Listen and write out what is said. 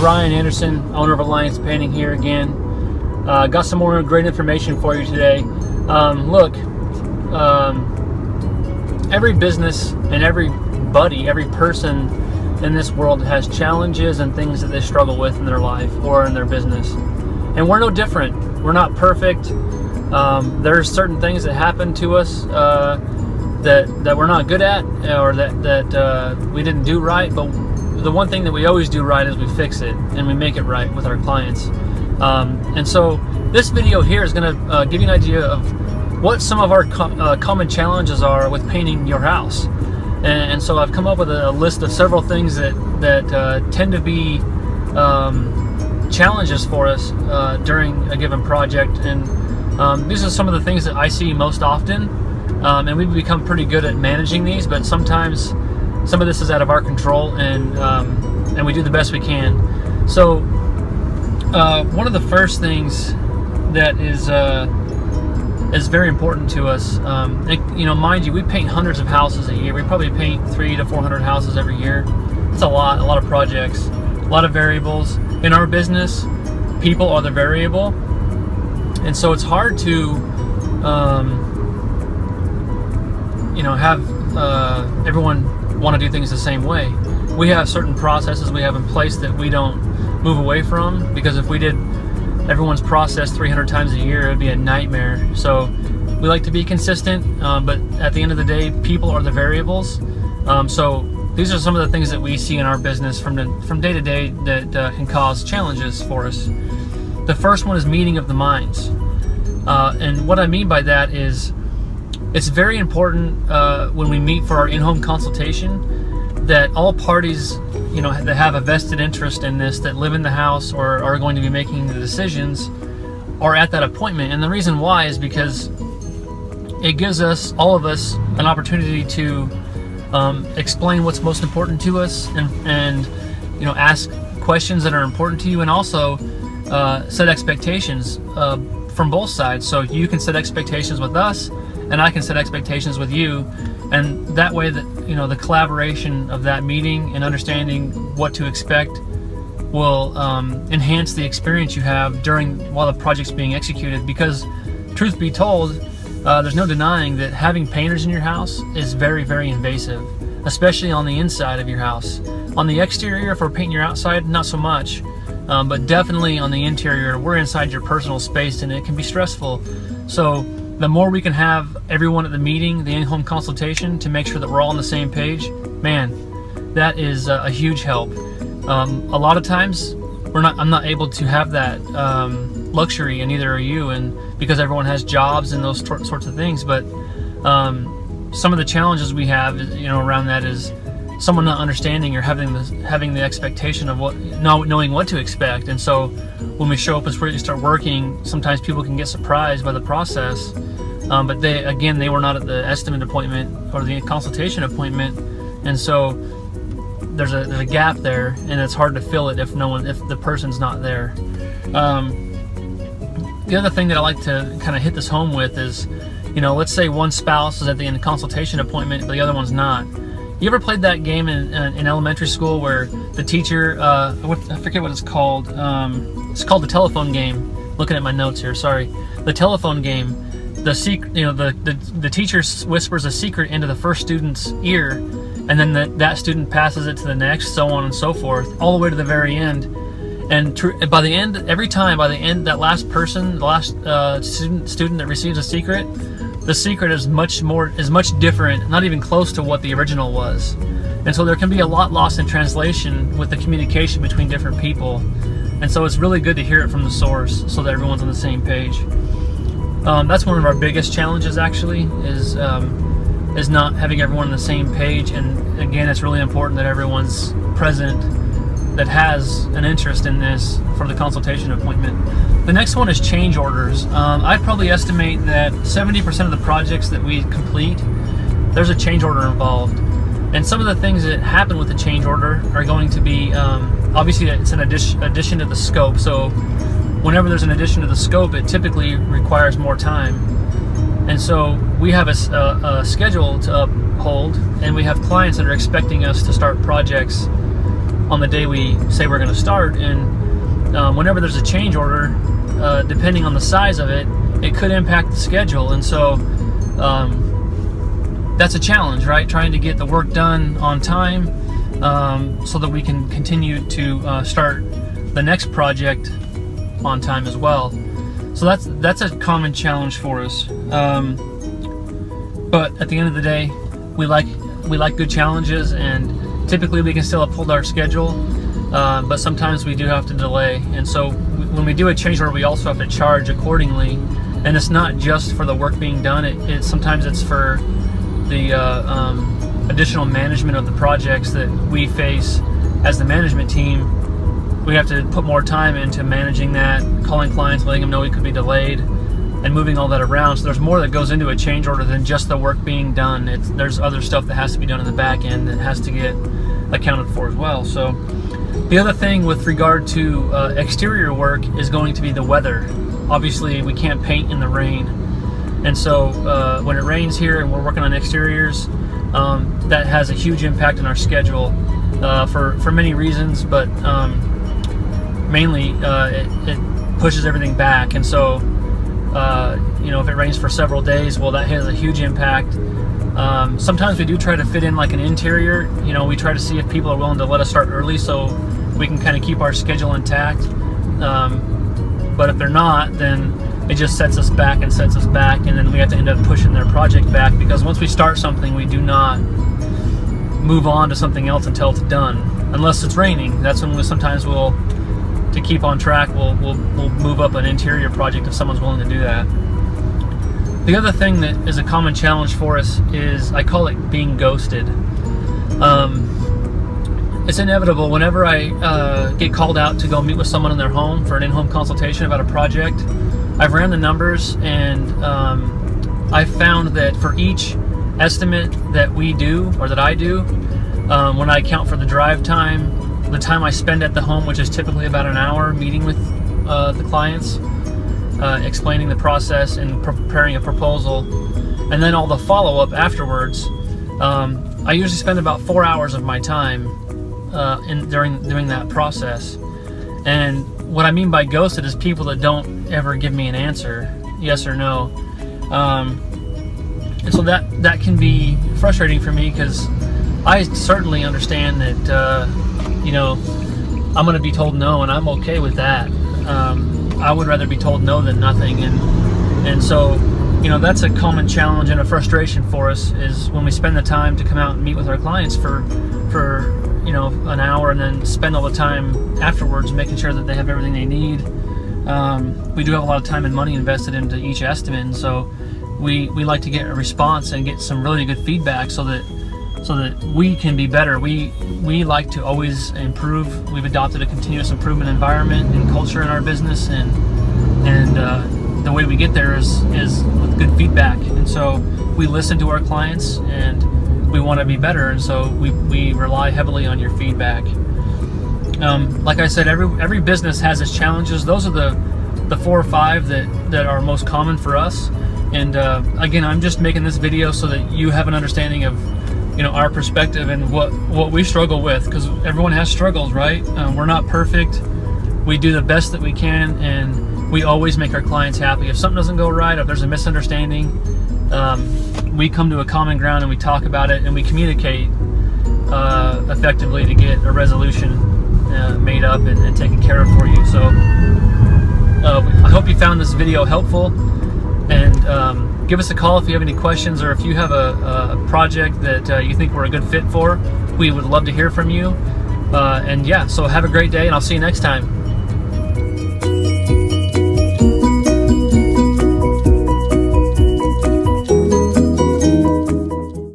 Ryan Anderson, owner of Alliance Painting here again. Got some more great information for you today. Every business and every person in this world has challenges and things that they struggle with in their life or in their business. And we're no different. We're not perfect. There's certain things that happen to us that we're not good at, or that we didn't do right, but the one thing that we always do right is we fix it and we make it right with our clients. And so this video here is going to give you an idea of what some of our common challenges are with painting your house. And so I've come up with a list of several things that tend to be challenges for us during a given project. And these are some of the things that I see most often. And we've become pretty good at managing these, but sometimes some of this is out of our control, and we do the best we can. So one of the first things that is very important to us, mind you, we paint hundreds of houses a year. We probably paint 300 to 400 houses every year. It's a lot of projects, a lot of variables. In our business, people are the variable, and so it's hard to have everyone want to do things the same way. We have certain processes we have in place that we don't move away from, because if we did everyone's process 300 times a year, it would be a nightmare. So we like to be consistent, but at the end of the day, people are the variables. So these are some of the things that we see in our business from day to day that can cause challenges for us. The first one is meeting of the minds. And what I mean by that is, it's very important when we meet for our in-home consultation that all parties, that have a vested interest in this, that live in the house or are going to be making the decisions, are at that appointment. And the reason why is because it gives us, all of us, an opportunity to explain what's most important to us, and ask questions that are important to you, and also set expectations from both sides. So you can set expectations with us, and I can set expectations with you, and that way that the collaboration of that meeting and understanding what to expect will enhance the experience you have while the project's being executed. Because truth be told, there's no denying that having painters in your house is very, very invasive, especially on the inside of your house. On the exterior, if we're painting your outside, not so much, but definitely on the interior, we're inside your personal space, and it can be stressful. So the more we can have everyone at the meeting, the in-home consultation, to make sure that we're all on the same page, man, that is a huge help. A lot of times I'm not able to have that luxury, and neither are you, and because everyone has jobs and those sorts of things. But some of the challenges we have, around that is someone not understanding or having the expectation of knowing what to expect. And so when we show up and really start working, sometimes people can get surprised by the process, but they were not at the estimate appointment or the consultation appointment, and so there's a gap there, and it's hard to fill it if the person's not there. The other thing that I like to kind of hit this home with is, let's say one spouse is at the consultation appointment, but the other one's not. You ever played that game in elementary school where the teacher, I forget what it's called. It's called the telephone game. Looking at my notes here, sorry. The telephone game. The teacher whispers a secret into the first student's ear, and then that student passes it to the next, so on and so forth, all the way to the very end. And by the end, that last person, the last student that receives a secret, the secret is much different, not even close to what the original was. And so there can be a lot lost in translation with the communication between different people. And so it's really good to hear it from the source so that everyone's on the same page. That's one of our biggest challenges, actually, is not having everyone on the same page. And again, it's really important that everyone's present that has an interest in this for the consultation appointment. The next one is change orders. I'd probably estimate that 70% of the projects that we complete, there's a change order involved. And some of the things that happen with the change order are going to be, obviously it's an addition to the scope. So whenever there's an addition to the scope, it typically requires more time. And so we have a schedule to uphold, and we have clients that are expecting us to start projects on the day we say we're going to start. And whenever there's a change order, depending on the size of it, it could impact the schedule. And so that's a challenge, right? Trying to get the work done on time so that we can continue to start the next project on time as well. So that's a common challenge for us. But at the end of the day, we like good challenges, and typically we can still uphold our schedule. But sometimes we do have to delay, and so when we do a change order, we also have to charge accordingly. And it's not just for the work being done. It sometimes it's for the additional management of the projects that we face as the management team. We have to put more time into managing that, calling clients, letting them know we could be delayed, and moving all that around. So there's more that goes into a change order than just the work being done. There's other stuff that has to be done in the back end that has to get accounted for as well. So the other thing with regard to exterior work is going to be the weather. Obviously, we can't paint in the rain. And so when it rains here and we're working on exteriors, that has a huge impact on our schedule for many reasons, but mainly it pushes everything back. And so if it rains for several days, well, that has a huge impact. Sometimes we do try to fit in like an interior. We try to see if people are willing to let us start early so we can kind of keep our schedule intact. But if they're not, then it just sets us back, and then we have to end up pushing their project back, because once we start something, we do not move on to something else until it's done, unless it's raining. That's when to keep on track, we'll move up an interior project if someone's willing to do that. The other thing that is a common challenge for us is, I call it being ghosted. It's inevitable whenever I get called out to go meet with someone in their home for an in-home consultation about a project. I've ran the numbers, and I've found that for each estimate that we do, or that I do, when I account for the drive time, the time I spend at the home, which is typically about an hour meeting with the clients, explaining the process and preparing a proposal, and then all the follow-up afterwards, I usually spend about 4 hours of my time during that process. And what I mean by ghosted is people that don't ever give me an answer, yes or no. And so that can be frustrating for me, because I certainly understand that I'm going to be told no, and I'm okay with that. I would rather be told no than nothing, and so that's a common challenge and a frustration for us, is when we spend the time to come out and meet with our clients for an hour, and then spend all the time afterwards making sure that they have everything they need. We do have a lot of time and money invested into each estimate, and so we like to get a response and get some really good feedback so that we can be better. We like to always improve. We've adopted a continuous improvement environment and culture in our business, and the way we get there is with good feedback. And so we listen to our clients, and we want to be better, and so we rely heavily on your feedback. Like I said, every business has its challenges. Those are the 4 or 5 that are most common for us. And again, I'm just making this video so that you have an understanding of our perspective and what we struggle with, because everyone has struggles, right? We're not perfect. We do the best that we can, and we always make our clients happy. If something doesn't go right, if there's a misunderstanding, we come to a common ground and we talk about it, and we communicate effectively to get a resolution made up and taken care of for you. So I hope you found this video helpful, and give us a call if you have any questions, or if you have a project that you think we're a good fit for. We would love to hear from you. And yeah, so have a great day, and I'll see you next time.